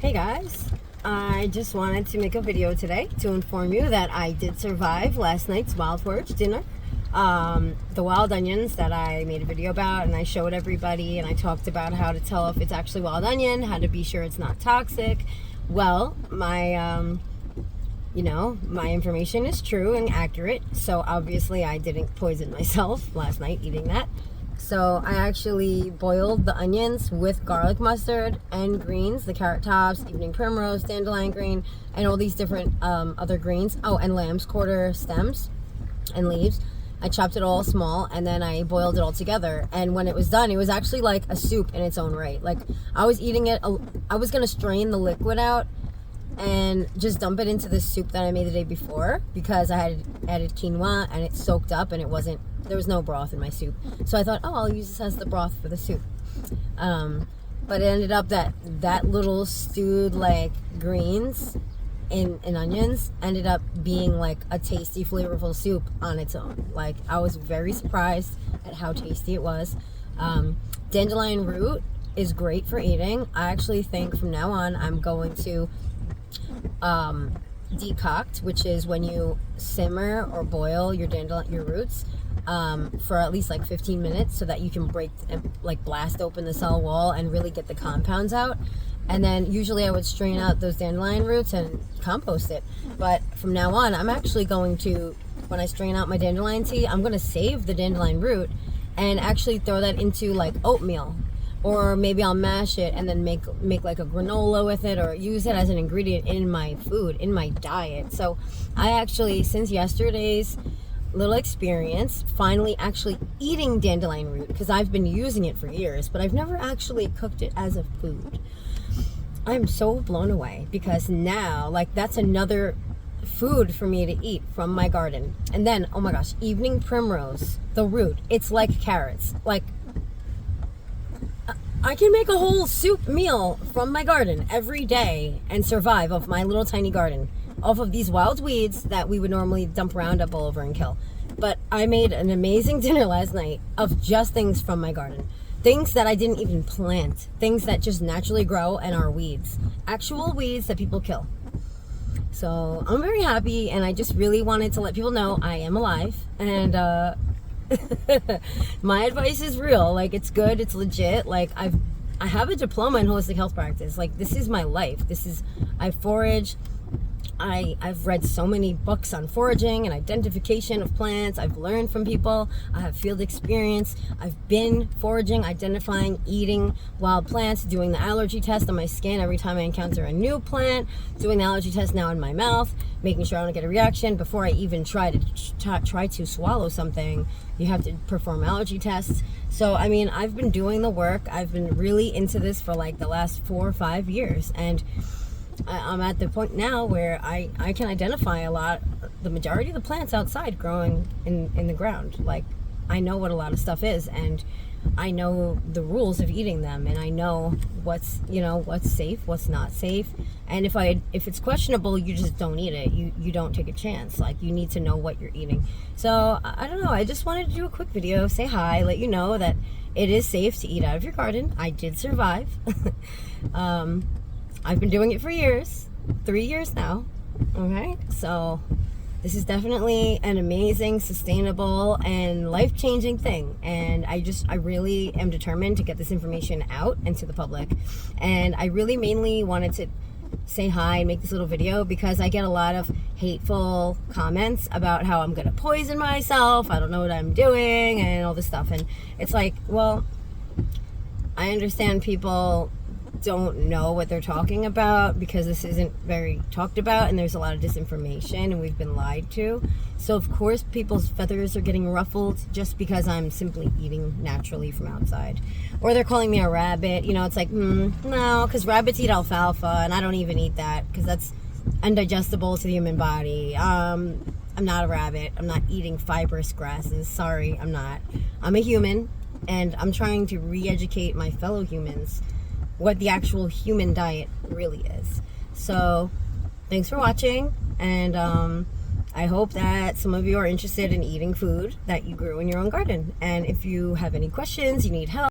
Hey guys, I just wanted to make a video today to inform you that I did survive last night's wild forage dinner. The wild onions that I made a video about and I showed everybody, and I talked about how to tell if it's actually wild onion, how to be sure it's not toxic. Well, my information is true and accurate, so obviously I didn't poison myself last night eating that. So I actually boiled the onions with garlic mustard and greens, the carrot tops, evening primrose, dandelion green, and all these different other greens. Oh, and lamb's quarter stems and leaves. I chopped it all small, and then I boiled it all together. And when it was done, it was actually like a soup in its own right. Like, I was eating it, I was gonna strain the liquid out and just dump it into the soup that I made the day before, because I had added quinoa and it soaked up and there was no broth in my soup. So I thought, oh, I'll use this as the broth for the soup. But it ended up that little stewed like greens and onions ended up being like a tasty, flavorful soup on its own. Like, I was very surprised at how tasty it was. Dandelion root is great for eating. I actually think from now on I'm going to decoct, which is when you simmer or boil your roots for at least like 15 minutes, so that you can blast open the cell wall and really get the compounds out. And then usually I would strain out those dandelion roots and compost it. But from now on, I'm actually going to, when I strain out my dandelion tea, I'm going to save the dandelion root and actually throw that into like oatmeal. Or maybe I'll mash it and then make like a granola with it, or use it as an ingredient in my food, in my diet. So I actually, since yesterday's little experience, finally actually eating dandelion root, because I've been using it for years, but I've never actually cooked it as a food. I'm so blown away, because now, like, that's another food for me to eat from my garden. And then, oh my gosh, evening primrose, the root, it's like carrots. Like, I can make a whole soup meal from my garden every day and survive off my little tiny garden, off of these wild weeds that we would normally dump Roundup all over and kill. But I made an amazing dinner last night of just things from my garden. Things that I didn't even plant. Things that just naturally grow and are weeds. Actual weeds that people kill. So I'm very happy, and I just really wanted to let people know I am alive. And my advice is real. Like, it's good, it's legit. Like, I have a diploma in holistic health practice. Like, this is my life. I forage. I've read so many books on foraging and identification of plants. I've learned from people. I have field experience. I've been foraging, identifying, eating wild plants, doing the allergy test on my skin every time I encounter a new plant, doing the allergy test now in my mouth, making sure I don't get a reaction before I even try to swallow something. You have to perform allergy tests. So, I mean, I've been doing the work. I've been really into this for like the last 4 or 5 years, and I'm at the point now where I can identify the majority of the plants outside growing in the ground. Like, I know what a lot of stuff is, and I know the rules of eating them, and I know what's safe, what's not safe. And if it's questionable, you just don't eat it. You don't take a chance. Like, you need to know what you're eating. So I don't know, I just wanted to do a quick video, say hi, let you know that it is safe to eat out of your garden. I did survive. I've been doing it for years, 3 years now. Okay, so this is definitely an amazing, sustainable, and life-changing thing. And I really am determined to get this information out and to the public. And I really mainly wanted to say hi and make this little video because I get a lot of hateful comments about how I'm gonna poison myself, I don't know what I'm doing, and all this stuff. And it's like, well, I understand people don't know what they're talking about because this isn't very talked about, and there's a lot of disinformation, and we've been lied to. So of course people's feathers are getting ruffled just because I'm simply eating naturally from outside. Or they're calling me a rabbit. It's like, no, because rabbits eat alfalfa, and I don't even eat that because that's undigestible to the human body. I'm not a rabbit. I'm not eating fibrous grasses. Sorry, I'm not. I'm a human, and I'm trying to re-educate my fellow humans what the actual human diet really is. So thanks for watching, and I hope that some of you are interested in eating food that you grew in your own garden. And if you have any questions, you need help,